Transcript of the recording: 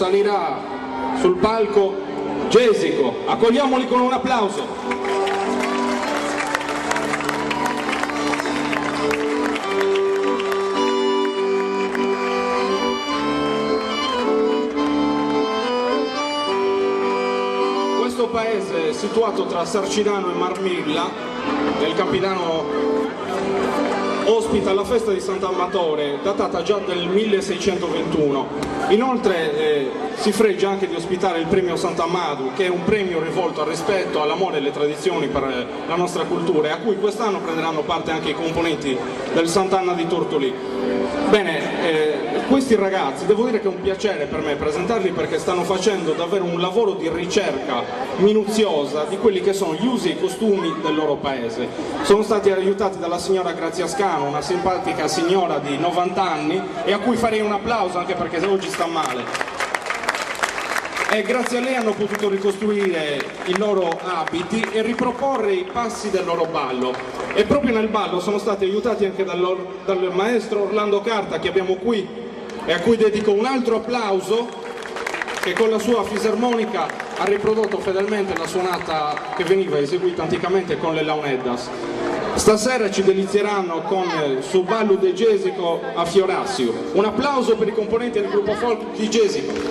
salirà sul palco Gesico. Accogliamoli con un applauso. Questo paese, situato tra Sarcinano e Marmilla, nel Campidano, ospita la festa di Sant'Amatore, datata già del 1621. Inoltre si fregia anche di ospitare il premio Sant'Amadu, che è un premio rivolto al rispetto, all'amore e alle tradizioni per la nostra cultura, e a cui quest'anno prenderanno parte anche i componenti del Sant'Anna di Tortolì. Bene, questi ragazzi, devo dire che è un piacere per me presentarli, perché stanno facendo davvero un lavoro di ricerca minuziosa di quelli che sono gli usi e i costumi del loro paese. Sono stati aiutati dalla signora Grazia Scano, una simpatica signora di 90 anni, e a cui farei un applauso anche perché oggi sta male. E grazie a lei hanno potuto ricostruire i loro abiti e riproporre i passi del loro ballo. E proprio nel ballo sono stati aiutati anche dal maestro Orlando Carta, che abbiamo qui e a cui dedico un altro applauso, che con la sua fisarmonica ha riprodotto fedelmente la suonata che veniva eseguita anticamente con le Launeddas. Stasera ci delizieranno con Su ballo de Gesico a Fiorassio. Un applauso per i componenti del gruppo folk di Gesico.